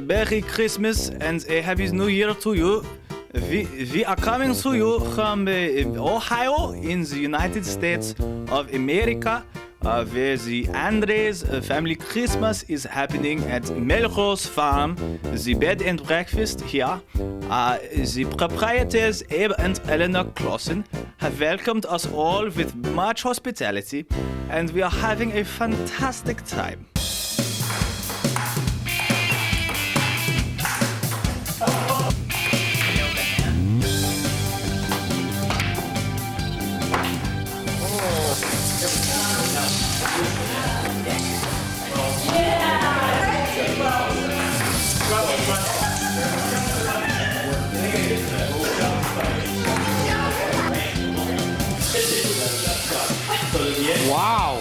Merry Christmas and a Happy New Year to you. We are coming to you from Ohio in the United States of America, where the Andres family Christmas is happening at Melrose Farm, the bed and breakfast here. The proprietors Abe and Eleanor Klassen have welcomed us all with much hospitality, and we are having a fantastic time. Wow.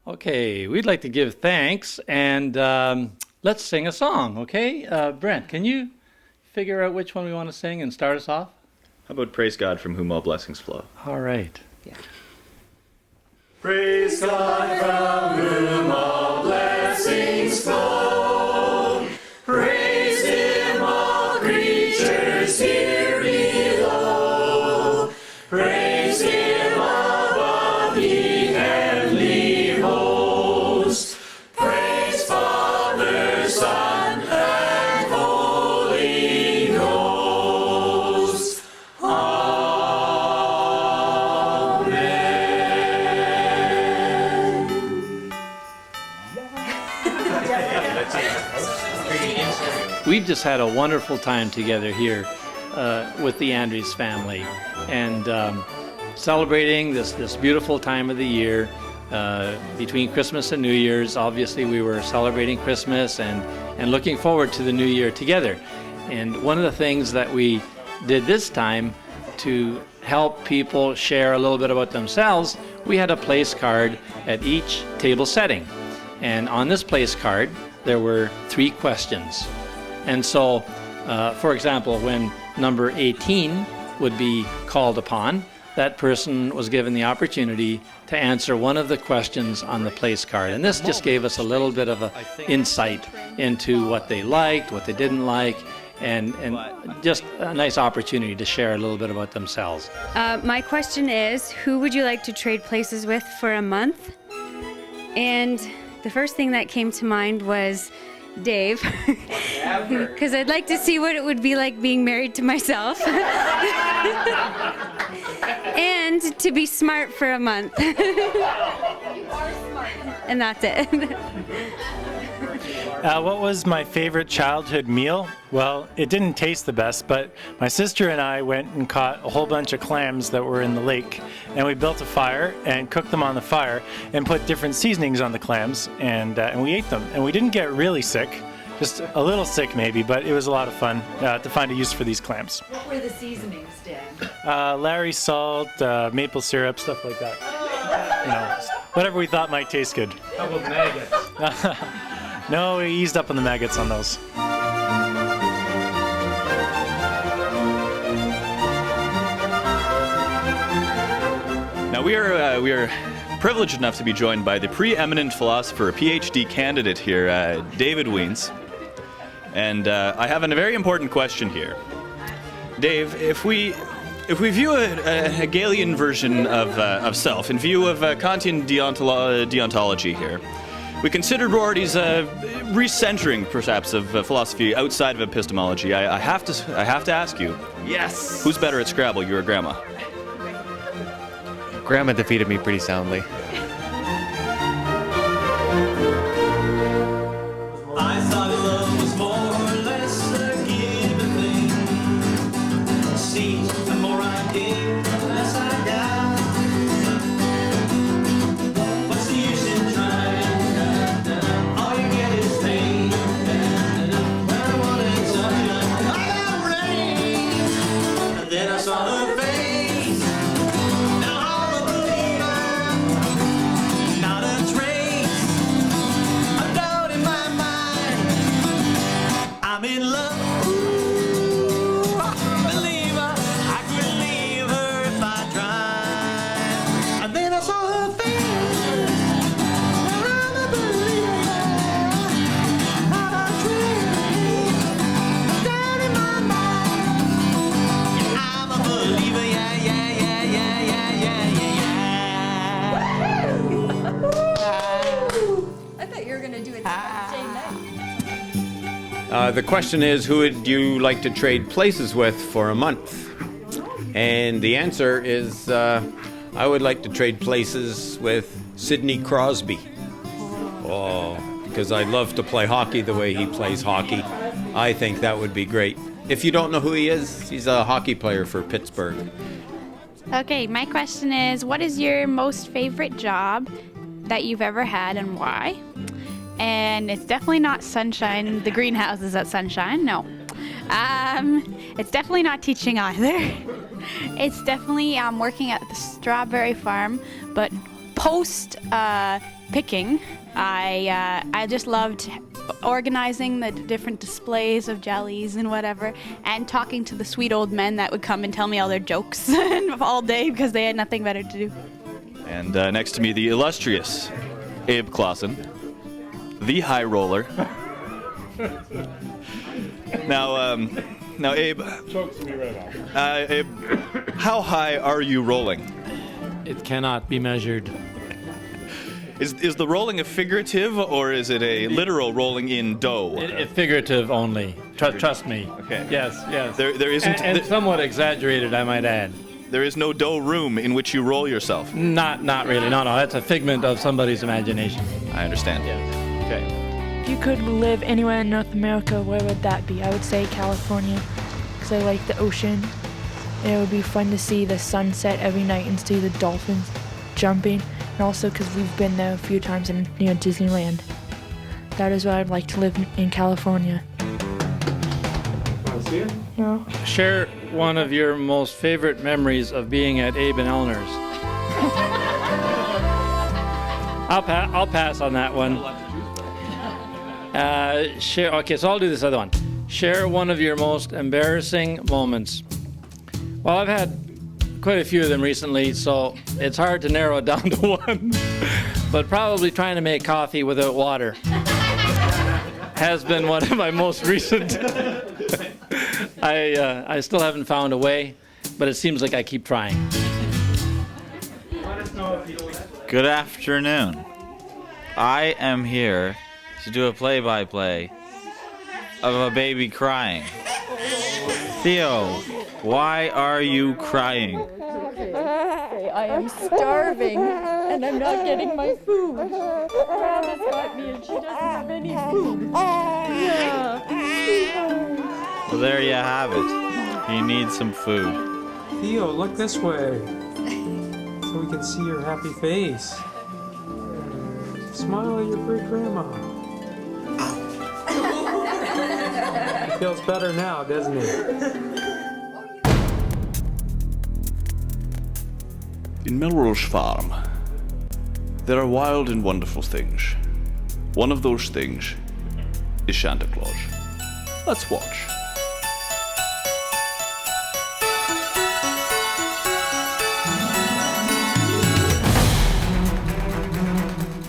Okay, we'd like to give thanks, and let's sing a song, okay? Brent, can you figure out which one we want to sing and start us off? How about Praise God, from whom all blessings flow? All right. Yeah. Praise God, from whom all blessings flow. Praise Him, all creatures here below. Praise Him above, ye heavenly hosts. Praise Father, Son, and Holy Ghost. We've just had a wonderful time together here with the Andrews family, and celebrating this beautiful time of the year between Christmas and New Year's. Obviously, we were celebrating Christmas and looking forward to the New Year together. And one of the things that we did this time to help people share a little bit about themselves, we had a place card at each table setting. And on this place card, there were 3 questions. And so, for example, when number 18 would be called upon, that person was given the opportunity to answer one of the questions on the place card. And this just gave us a little bit of an insight into what they liked, what they didn't like, and just a nice opportunity to share a little bit about themselves. My question is, who would you like to trade places with for a month? And the first thing that came to mind was Dave, because I'd like to see what it would be like being married to myself. And to be smart for a month. And that's it. What was my favorite childhood meal? Well, it didn't taste the best, but my sister and I went and caught a whole bunch of clams that were in the lake, and we built a fire and cooked them on the fire and put different seasonings on the clams, and we ate them. And we didn't get really sick, just a little sick maybe, but it was a lot of fun to find a use for these clams. What were the seasonings, Dan? Larry salt, maple syrup, stuff like that. You know, whatever we thought might taste good. How about maggots? No, we eased up on the maggots on those. Now we are privileged enough to be joined by the preeminent philosopher, PhD candidate here, David Wiens. And I have a very important question here. Dave, if we view a Hegelian version of self, in view of Kantian deontology here, we considered Rorty's recentering, perhaps, of philosophy outside of epistemology. I have to ask you. Yes. Who's better at Scrabble, you or Grandma? Grandma defeated me pretty soundly. I thought love was more or less a given thing. See, the more I did, the less I got. What's the use in trying? All you get is pain. Then I saw her face. Now I'm a believer. Not a trace of doubt in my mind. I'm in love. Ooh, I'm a believer. I couldn't leave her if I tried. And then I saw her face. Now I'm a believer. Not a trace of doubt in my mind. I'm a believer. Yeah, yeah, yeah, yeah, yeah, yeah, yeah. I thought you were going to do it the same night. The question is, who would you like to trade places with for a month? And the answer is, I would like to trade places with Sidney Crosby. Oh, because I love to play hockey the way he plays hockey. I think that would be great. If you don't know who he is, he's a hockey player for Pittsburgh. Okay, my question is, what is your most favorite job that you've ever had and why? And it's definitely not Sunshine, the greenhouses at Sunshine, no. It's definitely not teaching either. It's definitely working at the strawberry farm, but post picking, I just loved organizing the different displays of jellies and whatever, and talking to the sweet old men that would come and tell me all their jokes all day because they had nothing better to do. And next to me, the illustrious Abe Klassen, the high roller. Now, Abe. Chokes me right off. Abe, how high are you rolling? It cannot be measured. Is the rolling a figurative or is it a literal rolling in dough? Figurative only. Trust me. Okay. Yes, yes. There isn't. And somewhat exaggerated, I might add. There is no dough room in which you roll yourself. Not really. No. That's a figment of somebody's imagination. I understand. Yeah. Okay. If you could live anywhere in North America, where would that be? I would say California, because I like the ocean. And it would be fun to see the sunset every night and see the dolphins jumping. And also because we've been there a few times near Disneyland. That is why I'd like to live in California. Want to see it? No. Share one of your most favorite memories of being at Abe and Eleanor's. I'll pass on that one. Okay, so I'll do this other one. Share one of your most embarrassing moments. Well, I've had quite a few of them recently, so it's hard to narrow it down to one. But probably trying to make coffee without water has been one of my most recent. I still haven't found a way, but it seems like I keep trying. Good afternoon. I am here to do a play-by-play of a baby crying. Theo, why are you crying? I am starving and I'm not getting my food. Grandma's got me and she doesn't have any food. Yeah. Well, there you have it. You need some food. Theo, look this way. So we can see your happy face. Smile at your great grandma. It feels better now, doesn't it? In Melrose Farm, there are wild and wonderful things. One of those things is Santa Claus. Let's watch.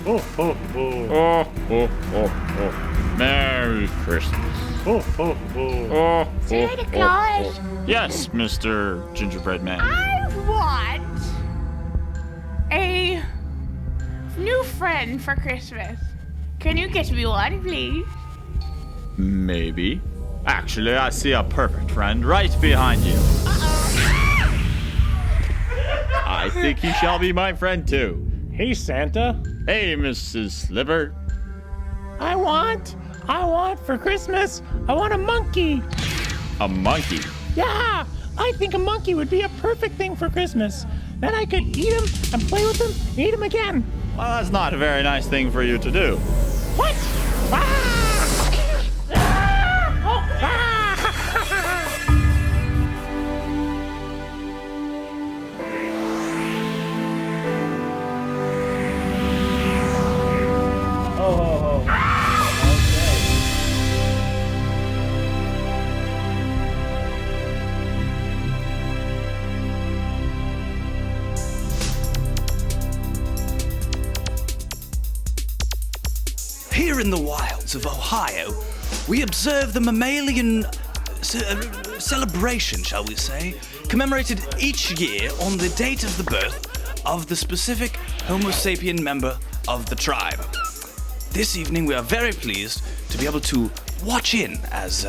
Oh, oh, oh. Oh, oh, oh, oh. Merry Christmas. Oh, oh, oh. Oh, Santa oh, Claus? oh, oh. Yes, Mr. Gingerbread Man. I want a new friend for Christmas. Can you get me one, please? Maybe. Actually, I see a perfect friend right behind you. I think he shall be my friend too. Hey, Santa. Hey, Mrs. Sliver. I want for Christmas, I want a monkey. A monkey? Yeah, I think a monkey would be a perfect thing for Christmas. Then I could eat him and play with him, eat him again. Well, that's not a very nice thing for you to do. What? here in the wilds of Ohio, we observe the mammalian celebration, shall we say, commemorated each year on the date of the birth of the specific Homo sapien member of the tribe. This evening we are very pleased to be able to watch in as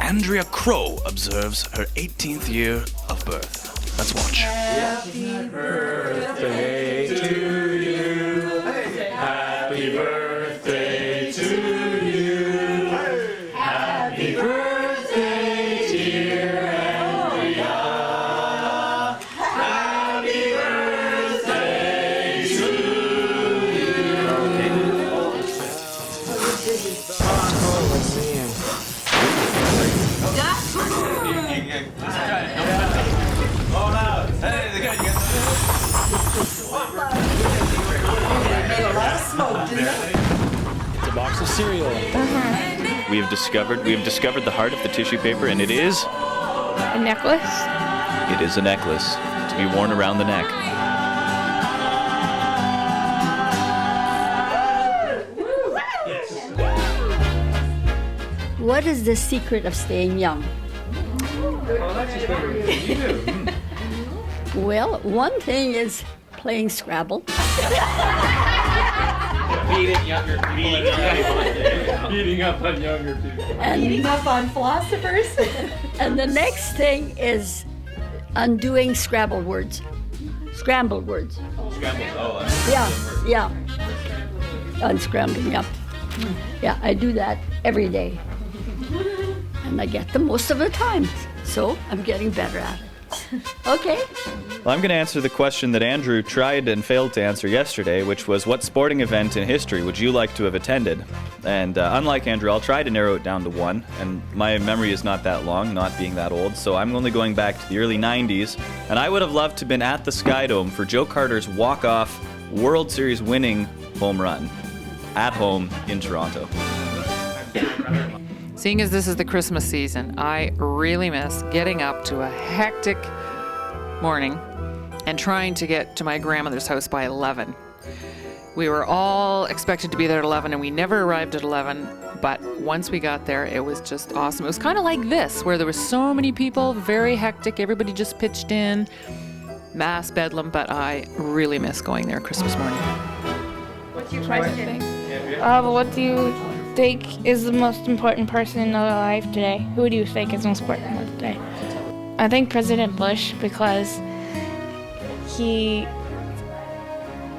Andrea Crow observes her 18th year of birth. Let's watch. Happy birthday to you. Happy birthday to you. Happy birthday, dear Andrea. Happy birthday to It's a box of cereal. We have discovered the heart of the tissue paper, and it is A necklace? it is a necklace to be worn around the neck. What is the secret of staying young? Well, one thing is playing Scrabble. Beating up on younger people. And Beating up on philosophers. And the next thing is undoing Scrabble words. Scrambled words. Yeah. Unscrambling, yeah. Yeah, I do that every day. And I get them most of the time. So I'm getting better at it. Okay. Well, I'm going to answer the question that Andrew tried and failed to answer yesterday, which was, what sporting event in history would you like to have attended? And unlike Andrew, I'll try to narrow it down to one. And my memory is not that long, not being that old, so I'm only going back to the early 90s. And I would have loved to have been at the Sky Dome for Joe Carter's walk-off World Series winning home run at home in Toronto. Seeing as this is the Christmas season, I really miss getting up to a hectic morning and trying to get to my grandmother's house by 11. We were all expected to be there at 11, and we never arrived at 11, but once we got there, it was just awesome. It was kind of like this, where there were so many people, very hectic, everybody just pitched in, mass bedlam, but I really miss going there Christmas morning. What's your question? What do you think is the most important person in our life today? Who do you think is the most important today? I think President Bush, because he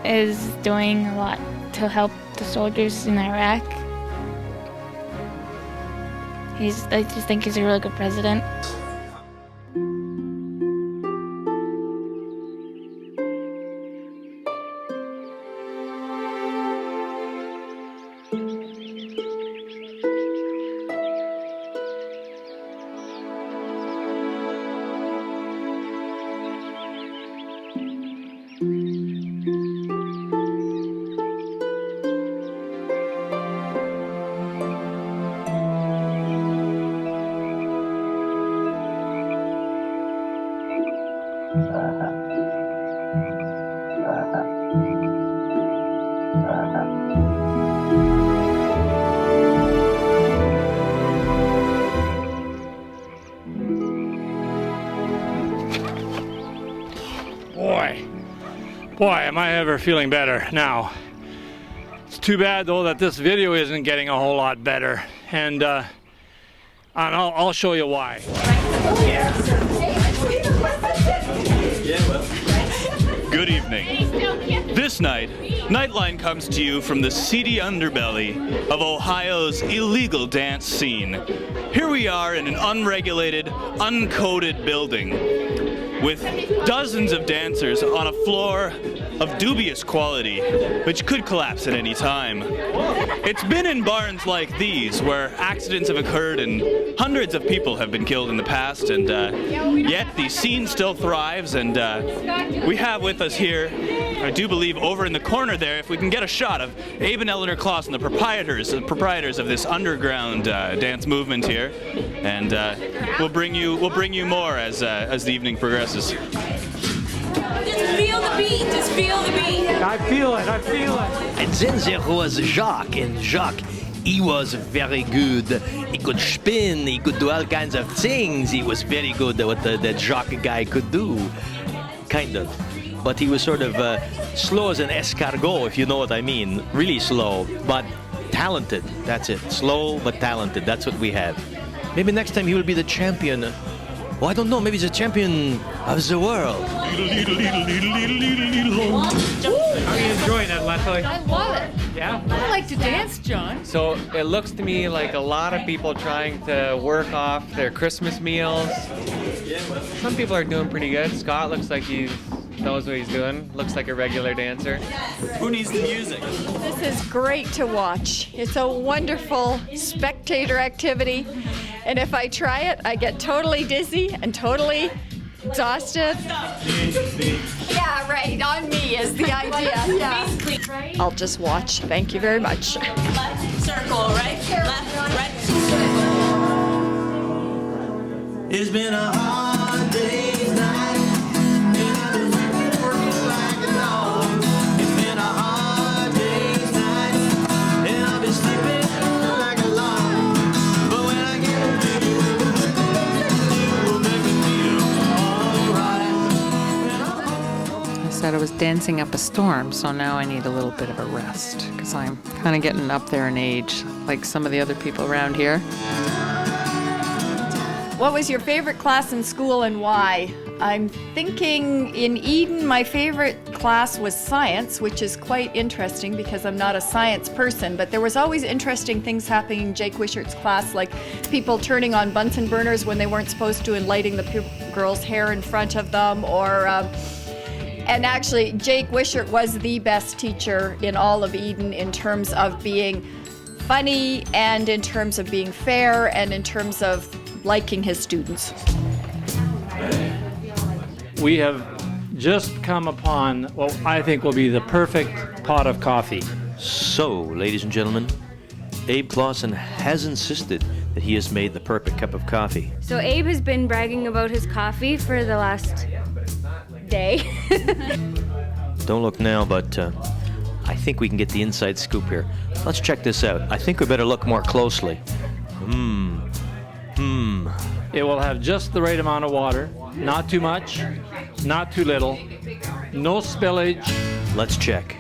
is doing a lot to help the soldiers in Iraq. I just think he's a really good president. Boy, am I ever feeling better now. It's too bad though that this video isn't getting a whole lot better, and I'll show you why. Good evening. This night, Nightline comes to you from the seedy underbelly of Ohio's illegal dance scene. Here we are in an unregulated, uncoded building with dozens of dancers on a floor of dubious quality, which could collapse at any time. It's been in barns like these where accidents have occurred and hundreds of people have been killed in the past, and yet the scene still thrives, and we have with us here, I do believe over in the corner there, if we can get a shot of Abe and Eleanor Klassen, the proprietors of this underground dance movement here, and we'll bring you more as the evening progresses. Just feel the beat. Just feel the beat. I feel it. And then there was Jacques, and Jacques, He was very good. He could spin. He could do all kinds of things. He was very good at what the jockey guy could do, kind of. But he was sort of slow as an escargot, if you know what I mean. Really slow, but talented. That's it. Slow but talented. That's what we have. Maybe next time he will be the champion. Oh, I don't know. Maybe he's a champion of the world. How are you enjoying it, Leslie? I love it. Yeah? I like to dance, John. So it looks to me like a lot of people trying to work off their Christmas meals. Some people are doing pretty good. Scott looks like he knows what he's doing. Looks like a regular dancer. Who needs the music? This is great to watch. It's a wonderful spectator activity. And if I try it, I get totally dizzy and totally exhausted. Yeah, right. On me is the idea. Yeah. I'll just watch. Thank you very much. Left circle, right? Left, right. It's been a hard day's night, and I've been working like a dog. It's been a hard day's night, and I've been sleeping like a log. But when I get to you, it will make me feel alright. I said I was dancing up a storm, so now I need a little bit of a rest because I'm kind of getting up there in age, like some of the other people around here. What was your favorite class in school and why? I'm thinking in Eden, my favorite class was science, which is quite interesting because I'm not a science person, but there was always interesting things happening in Jake Wishart's class, like people turning on Bunsen burners when they weren't supposed to and lighting the girls' hair in front of them, or and actually Jake Wishart was the best teacher in all of Eden in terms of being funny and in terms of being fair and in terms of liking his students. We have just come upon what I think will be the perfect pot of coffee. So, ladies and gentlemen, Abe Klassen has insisted that he has made the perfect cup of coffee. So Abe has been bragging about his coffee for the last day. Don't look now, but I think we can get the inside scoop here. Let's check this out. I think we better look more closely. It will have just the right amount of water, not too much, not too little, no spillage. Let's check.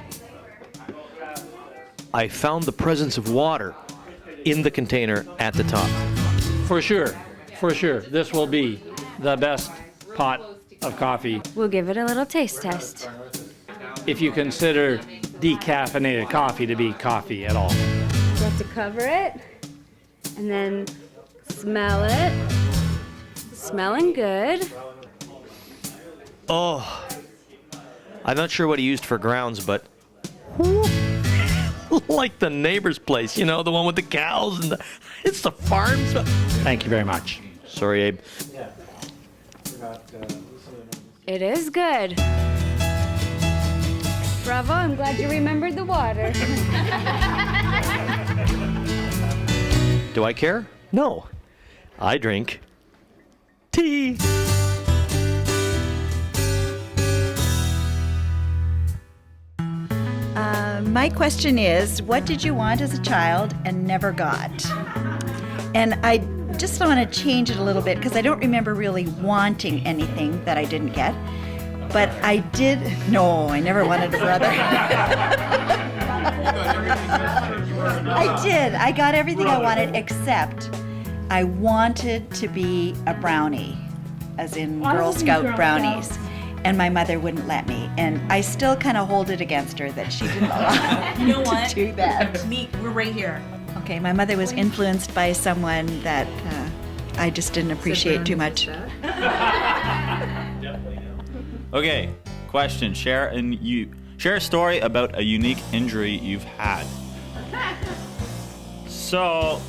I found the presence of water in the container at the top. For sure, this will be the best pot of coffee. We'll give it a little taste test. If you consider decaffeinated coffee to be coffee at all. You have to cover it and then smell it. Smelling good. Oh, I'm not sure what he used for grounds, but like the neighbor's place, you know, the one with the cows and it's the farm. Thank you very much. Sorry, Abe. It is good. Bravo, I'm glad you remembered the water. Do I care? No. I drink tea. My question is, what did you want as a child and never got? And I just want to change it a little bit because I don't remember really wanting anything that I didn't get. But I did, no, I never wanted a brother. I did. I got everything I wanted except I wanted to be a brownie, as in Girl Scout brownies. And my mother wouldn't let me. And I still kind of hold it against her that she didn't allow You know me what? to do that. We're right here. Okay, my mother was influenced by someone that I just didn't appreciate too much. Okay, question. Share a story about a unique injury you've had. So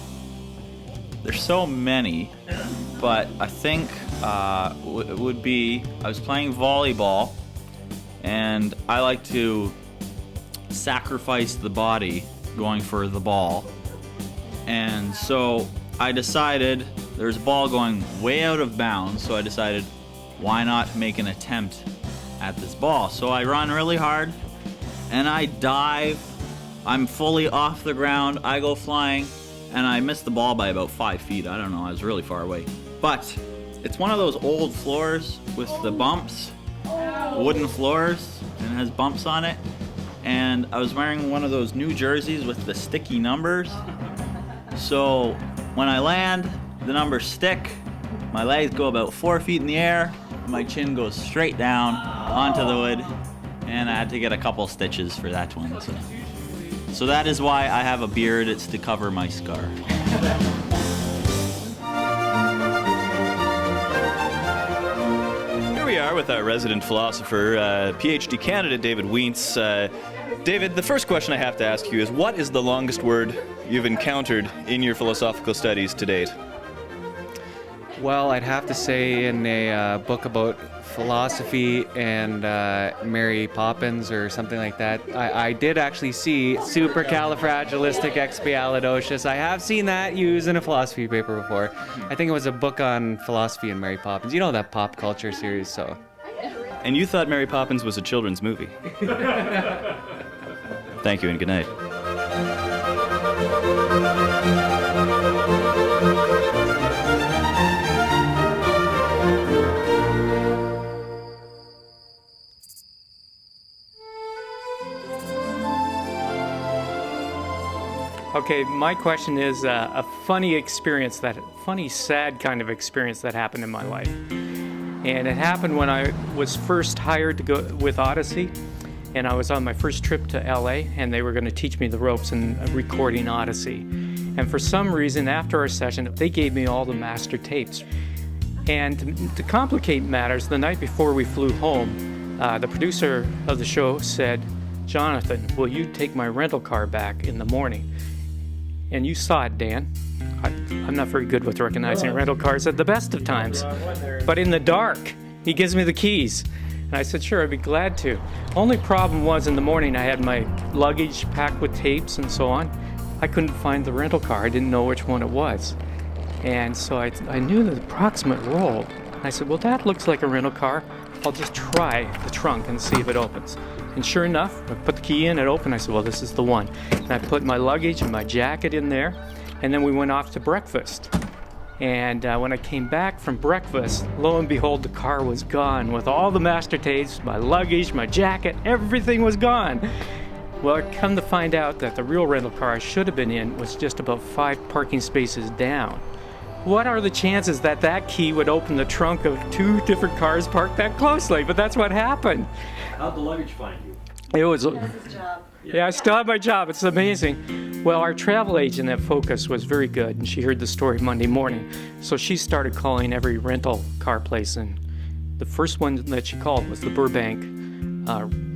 there's so many, but I think it would be I was playing volleyball, and I like to sacrifice the body going for the ball, and so I decided there's a ball going way out of bounds, so I decided why not make an attempt at this ball. So I run really hard and I dive I'm fully off the ground, I go flying, and I missed the ball by about 5 feet. I don't know, I was really far away. But it's one of those old floors with the bumps, wooden floors, and it has bumps on it. And I was wearing one of those new jerseys with the sticky numbers. So when I land, the numbers stick, my legs go about 4 feet in the air, my chin goes straight down onto the wood, and I had to get a couple stitches for that one. So that is why I have a beard. It's to cover my scar. Here we are with our resident philosopher, PhD candidate David Wientz. David, the first question I have to ask you is, what is the longest word you've encountered in your philosophical studies to date? Well, I'd have to say in a book about philosophy and Mary Poppins or something like that, I did actually see supercalifragilisticexpialidocious. I have seen that used in a philosophy paper before. I think it was a book on philosophy and Mary Poppins. You know that pop culture series, so. And you thought Mary Poppins was a children's movie. Thank you and good night. Okay, my question is a funny experience, funny, sad kind of experience that happened in my life. And it happened when I was first hired to go with Odyssey, and I was on my first trip to LA, and they were going to teach me the ropes in recording Odyssey. And for some reason, after our session, they gave me all the master tapes. And to complicate matters, the night before we flew home, the producer of the show said, "Jonathan, will you take my rental car back in the morning?" And you saw it, Dan. I'm not very good with recognizing rental cars at the best of times. But in the dark, he gives me the keys. And I said, sure, I'd be glad to. Only problem was in the morning, I had my luggage packed with tapes and so on. I couldn't find the rental car. I didn't know which one it was. And so I knew the approximate roll. I said, well, that looks like a rental car. I'll just try the trunk and see if it opens. And sure enough, I put the key in, it opened. I said, well, this is the one. And I put my luggage and my jacket in there, and then we went off to breakfast. And when I came back from breakfast, lo and behold, the car was gone with all the master tapes, my luggage, my jacket, everything was gone. Well, I come to find out that the real rental car I should have been in was just about 5 parking spaces down. What are the chances that that key would open the trunk of 2 different cars parked that closely? But that's what happened. How'd the luggage find you? It was, yeah, I still have my job. It's amazing. Well, our travel agent at Focus was very good, and she heard the story Monday morning. So she started calling every rental car place, and the first one that she called was the Burbank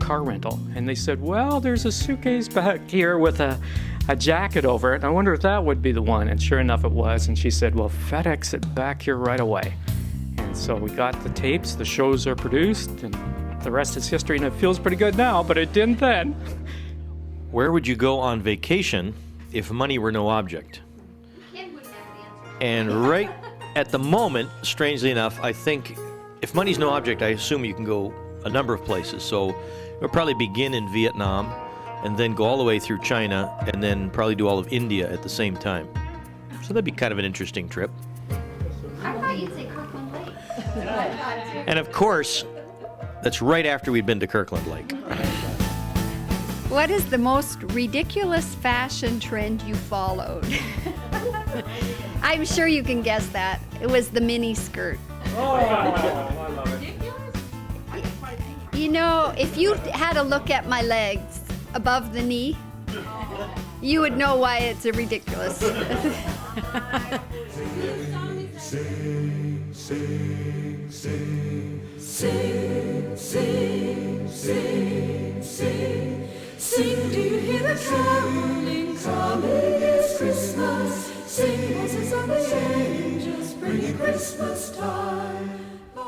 car rental. And they said, well, there's a suitcase back here with a jacket over it. I wonder if that would be the one. And sure enough, it was. And she said, well, FedEx it back here right away. And so we got the tapes, the shows are produced, and the rest is history, and it feels pretty good now, but it didn't then. Where would you go on vacation if money were no object? And right at the moment, strangely enough, I think if money's no object, I assume you can go a number of places. So you'll probably begin in Vietnam and then go all the way through China and then probably do all of India at the same time. So that'd be kind of an interesting trip. I thought you'd say Kirkland Lake. And of course, that's right after we'd been to Kirkland Lake. What is the most ridiculous fashion trend you followed? I'm sure you can guess that. It was the mini skirt. Oh, I love it. You know, if you had a look at my legs above the knee, you would know why it's a ridiculous. Sing, sing, sing, sing, sing, sing, sing, sing. Do you hear the caroling coming? It's Christmas. Sing voices of the angels, bringing Christmas time.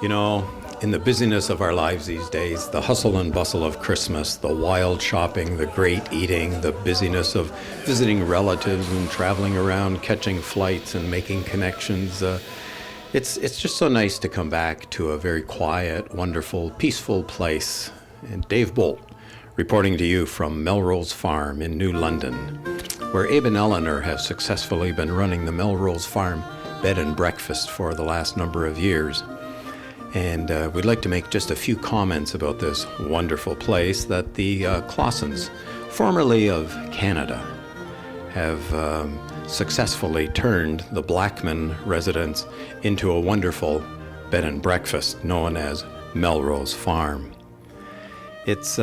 You know, in the busyness of our lives these days, the hustle and bustle of Christmas, the wild shopping, the great eating, the busyness of visiting relatives and traveling around, catching flights and making connections, it's just so nice to come back to a very quiet, wonderful, peaceful place. And Dave Bolt reporting to you from Melrose Farm in New London, where Abe and Eleanor have successfully been running the Melrose Farm bed and breakfast for the last number of years. And we'd like to make just a few comments about this wonderful place that the Klassens, formerly of Canada, have successfully turned the Blackman residence into a wonderful bed and breakfast known as Melrose Farm. It's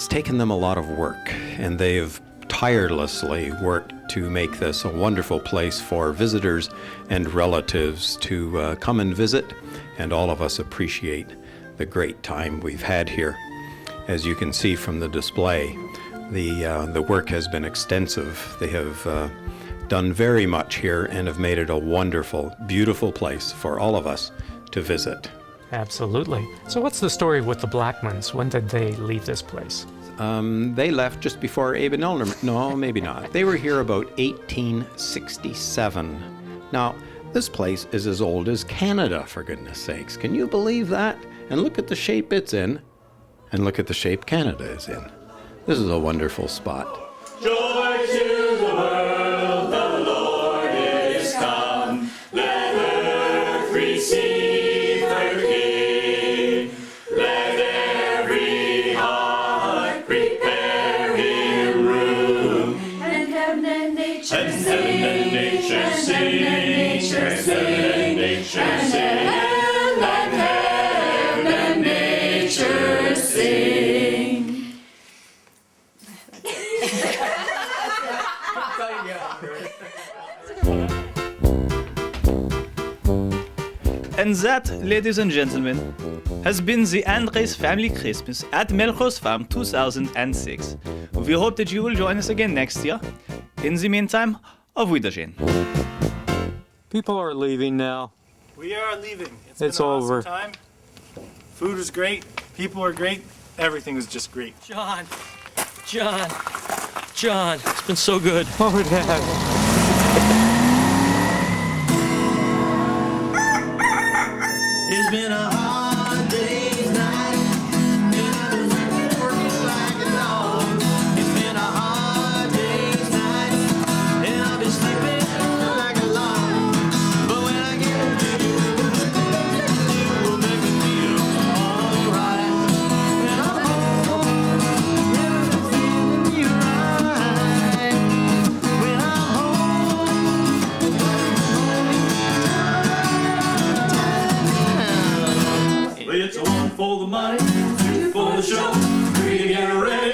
taken them a lot of work, and they've tirelessly worked to make this a wonderful place for visitors and relatives to come and visit, and all of us appreciate the great time we've had here. As you can see from the display, the work has been extensive. They have done very much here and have made it a wonderful, beautiful place for all of us to visit. Absolutely. So what's the story with the Blackmans? When did they leave this place? They left just before Abe and Eleanor. No, maybe not. They were here about 1867. Now, this place is as old as Canada, for goodness sakes. Can you believe that? And look at the shape it's in, and look at the shape Canada is in. This is a wonderful spot. Joy to the world, the Lord is come. Let earth receive her King. Let every heart prepare him room. And heaven and nature sing. Heaven and nature sing. Heaven and nature sing. Let heaven and nature sing. And that, ladies and gentlemen, has been the Andres Family Christmas at Melrose Farm 2006. We hope that you will join us again next year. In the meantime, auf Wiedersehen. People are leaving now. We are leaving. It's It's been an over. Awesome time. Food was great. People are great. Everything was just great. John, it's been so good. Oh, Dad. It's been a hard day's night, and I've been working like a dog. It's been a hard day's night, and I've been sleeping like a log. But when I get to you, it will make me feel alright. And I'm home, everything's feeling right. When I'm home. It's one for the money, two for the show, three to get ready.